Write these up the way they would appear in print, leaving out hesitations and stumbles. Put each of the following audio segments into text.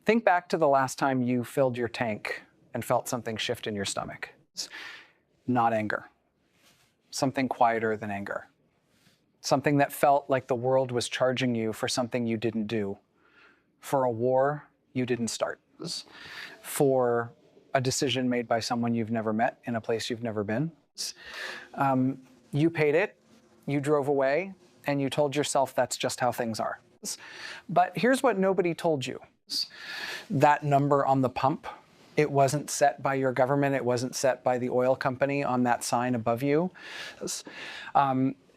Think back to the last time you filled your tank and felt something shift in your stomach. It's not anger. Something quieter than anger. Something that felt like the world was charging you for something you didn't do, for a war you didn't start, for a decision made by someone you've never met in a place you've never been. You paid it, you drove away, and you told yourself that's just how things are. But here's what nobody told you. That number on the pump, it wasn't set by your government, it wasn't set by the oil company on that sign above you.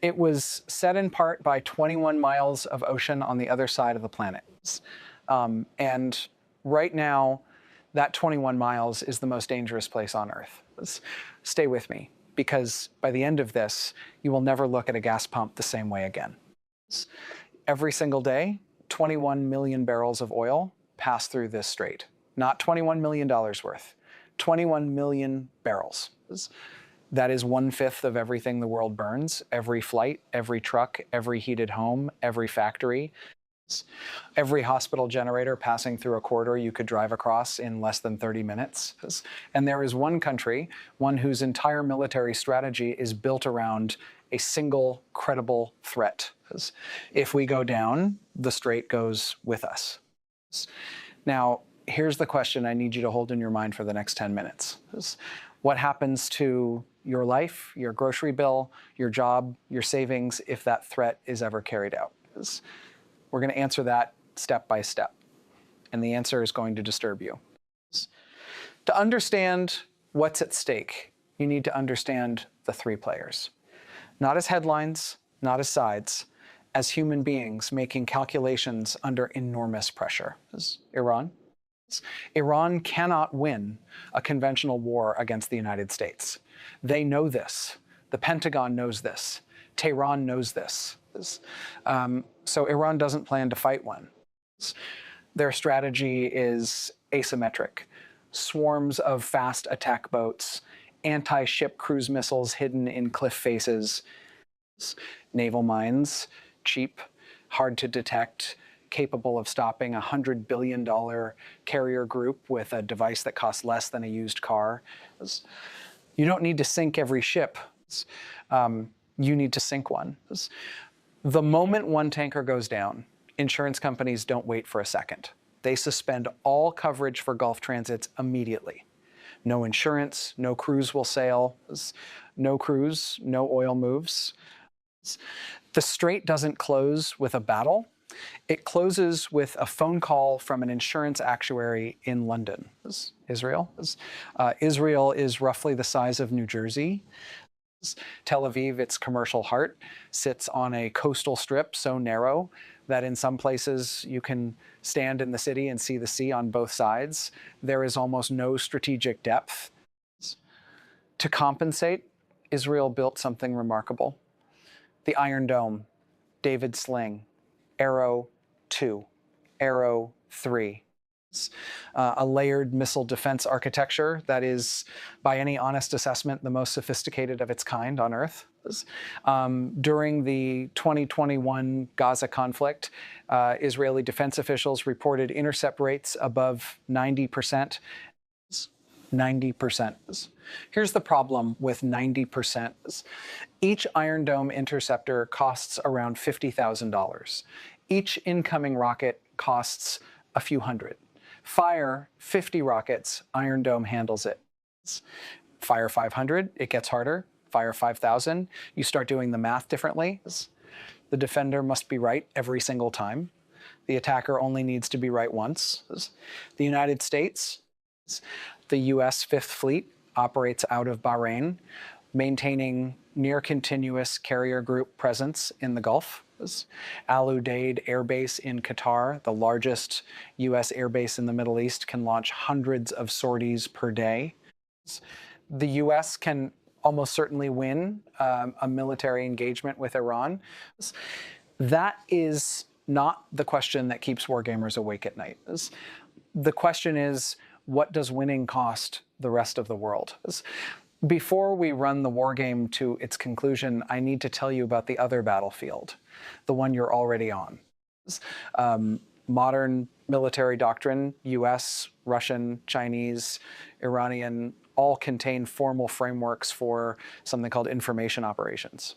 It was set in part by 21 miles of ocean on the other side of the planet. And right now, that 21 miles is the most dangerous place on Earth. Stay with me, because by the end of this, you will never look at a gas pump the same way again. Every single day, 21 million barrels of oil pass through this strait. Not $21 million worth, 21 million barrels. That is 1/5 of everything the world burns, every flight, every truck, every heated home, every factory, every hospital generator passing through a corridor you could drive across in less than 30 minutes. And there is one country, one whose entire military strategy is built around a single credible threat. If we go down, the strait goes with us. Now, here's the question I need you to hold in your mind for the next 10 minutes. What happens to your life, your grocery bill, your job, your savings if that threat is ever carried out? We're going to answer that step by step. And the answer is going to disturb you. To understand what's at stake, you need to understand the three players. Not as headlines, not as sides, as human beings making calculations under enormous pressure. Iran. Iran cannot win a conventional war against the United States. They know this. The Pentagon knows this. Tehran knows this. So Iran doesn't plan to fight one. Their strategy is asymmetric. Swarms of fast attack boats, anti-ship cruise missiles hidden in cliff faces, naval mines, cheap, hard to detect, capable of stopping a $100 billion carrier group with a device that costs less than a used car. You don't need to sink every ship. You need to sink one. The moment one tanker goes down, insurance companies don't wait for a second. They suspend all coverage for Gulf transits immediately. No insurance, no crews will sail, no crews, no oil moves. The strait doesn't close with a battle. It closes with a phone call from an insurance actuary in London, Israel. Israel is roughly the size of New Jersey. Tel Aviv, its commercial heart, sits on a coastal strip so narrow that in some places you can stand in the city and see the sea on both sides. There is almost no strategic depth. To compensate, Israel built something remarkable. The Iron Dome, David Sling, Arrow 2, Arrow 3. A layered missile defense architecture that is, by any honest assessment, the most sophisticated of its kind on Earth. During the 2021 Gaza conflict, Israeli defense officials reported intercept rates above 90%. 90%. Here's the problem with 90%. Each Iron Dome interceptor costs around $50,000. Each incoming rocket costs a few hundred. Fire 50 rockets, Iron Dome handles it. Fire 500, it gets harder. Fire 5,000, you start doing the math differently. The defender must be right every single time. The attacker only needs to be right once. The United States, the US Fifth Fleet operates out of Bahrain, maintaining near continuous carrier group presence in the Gulf. Al Udeid Air Base in Qatar, the largest US air base in the Middle East, can launch hundreds of sorties per day. The US can almost certainly win a military engagement with Iran. That is not the question that keeps wargamers awake at night. The question is, what does winning cost the rest of the world? Before we run the war game to its conclusion, I need to tell you about the other battlefield, the one you're already on. modern military doctrine, US, Russian, Chinese, Iranian, all contain formal frameworks for something called information operations.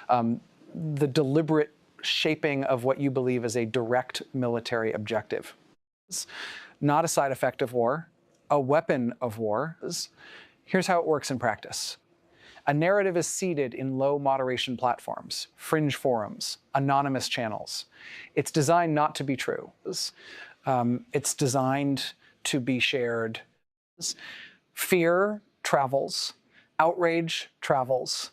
The deliberate shaping of what you believe is a direct military objective. It's not a side effect of war, a weapon of war. Here's how it works in practice. A narrative is seeded in low moderation platforms, fringe forums, anonymous channels. It's designed not to be true. It's designed to be shared. Fear travels. Outrage travels.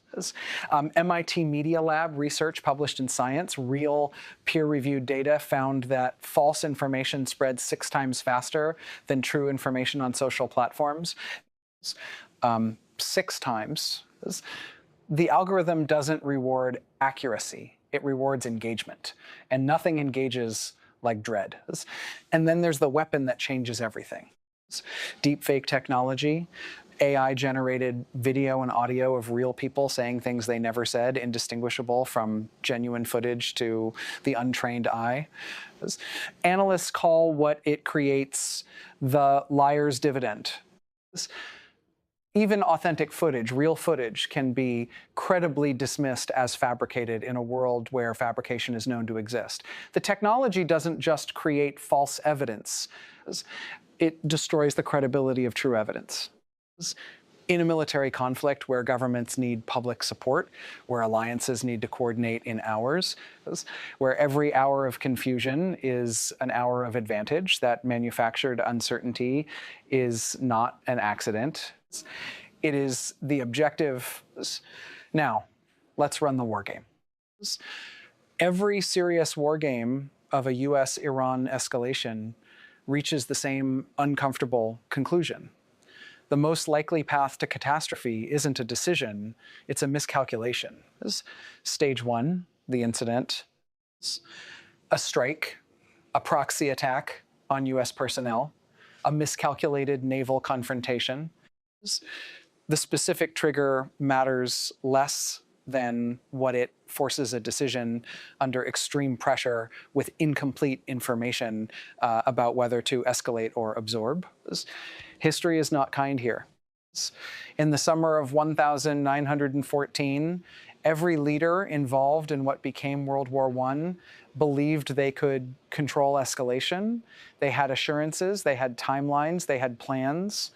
MIT Media Lab research published in Science, real peer-reviewed data found that false information spreads 6 times faster than true information on social platforms. 6 times. The algorithm doesn't reward accuracy. It rewards engagement. And nothing engages like dread. And then there's the weapon that changes everything. Deepfake technology, AI-generated video and audio of real people saying things they never said, indistinguishable from genuine footage to the untrained eye. Analysts call what it creates the liar's dividend. Even authentic footage, real footage, can be credibly dismissed as fabricated in a world where fabrication is known to exist. The technology doesn't just create false evidence. It destroys the credibility of true evidence. In a military conflict where governments need public support, where alliances need to coordinate in hours, where every hour of confusion is an hour of advantage, that manufactured uncertainty is not an accident. It is the objective. Now, let's run the war game. Every serious war game of a US-Iran escalation reaches the same uncomfortable conclusion. The most likely path to catastrophe isn't a decision, it's a miscalculation. Stage 1, the incident, a strike, a proxy attack on US personnel, a miscalculated naval confrontation. The specific trigger matters less than what it forces a decision under extreme pressure with incomplete information about whether to escalate or absorb. History is not kind here. In the summer of 1914, every leader involved in what became World War I believed they could control escalation. They had assurances, they had timelines, they had plans.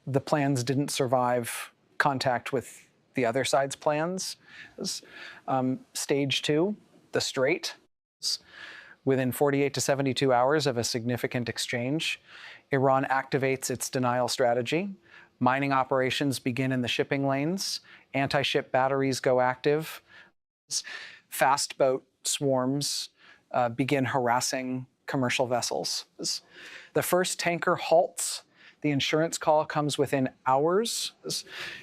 The plans didn't survive contact with the other side's plans. Stage 2, the Strait. Within 48 to 72 hours of a significant exchange, Iran activates its denial strategy. Mining operations begin in the shipping lanes. Anti-ship batteries go active. Fast boat swarms begin harassing commercial vessels. The first tanker halts. The insurance call comes within hours.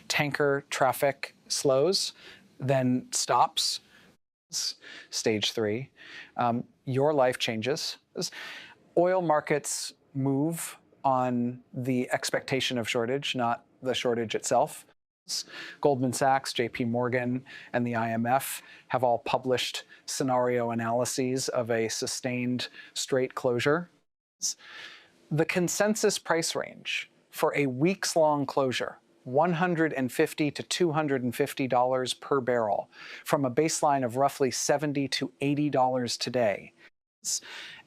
Tanker traffic slows, then stops. Stage 3. Your life changes. Oil markets move on the expectation of shortage, not the shortage itself. Goldman Sachs, JP Morgan, and the IMF have all published scenario analyses of a sustained strait closure. The consensus price range for a weeks-long closure, $150 to $250 per barrel, from a baseline of roughly $70 to $80 today.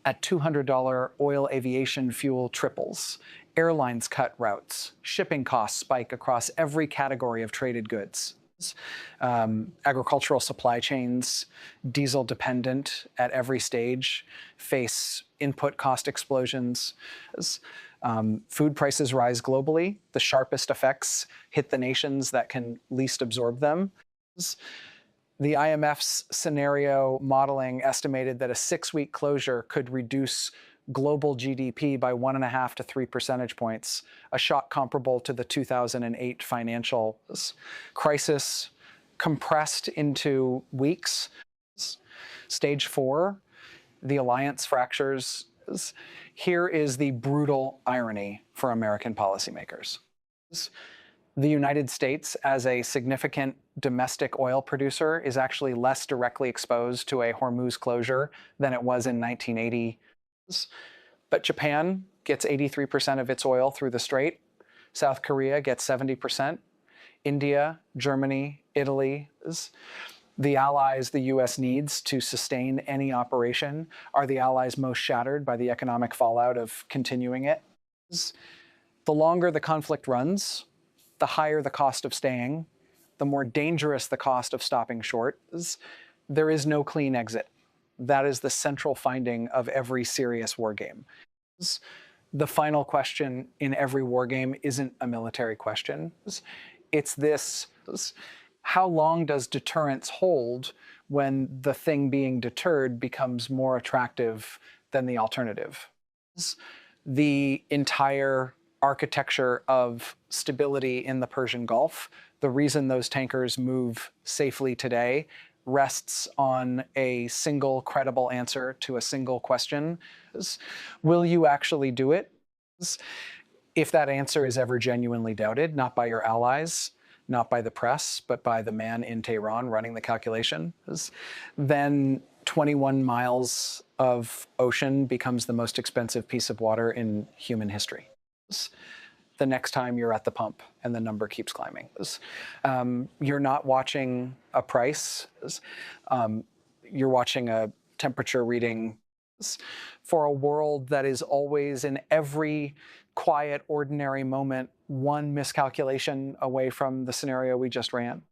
At $200, oil aviation fuel triples. Airlines cut routes. Shipping costs spike across every category of traded goods. Agricultural supply chains, diesel dependent at every stage, face input cost explosions. Food prices rise globally. The sharpest effects hit the nations that can least absorb them. The IMF's scenario modeling estimated that a 6-week closure could reduce global GDP by 1.5 to 3 percentage points, a shock comparable to the 2008 financial crisis, compressed into weeks. Stage 4, the alliance fractures. Here is the brutal irony for American policymakers. The United States, as a significant domestic oil producer, is actually less directly exposed to a Hormuz closure than it was in 1980. But Japan gets 83% of its oil through the Strait. South Korea gets 70%. India, Germany, Italy. The allies the US needs to sustain any operation are the allies most shattered by the economic fallout of continuing it. The longer the conflict runs, the higher the cost of staying, the more dangerous the cost of stopping short. There is no clean exit. That is the central finding of every serious war game. The final question in every war game isn't a military question. It's this: how long does deterrence hold when the thing being deterred becomes more attractive than the alternative? The entire architecture of stability in the Persian Gulf, the reason those tankers move safely today, rests on a single credible answer to a single question. Will you actually do it? If that answer is ever genuinely doubted, not by your allies, not by the press, but by the man in Tehran running the calculations, then 21 miles of ocean becomes the most expensive piece of water in human history. The next time you're at the pump and the number keeps climbing. You're not watching a price. You're watching a temperature reading for a world that is always, in every quiet, ordinary moment, one miscalculation away from the scenario we just ran.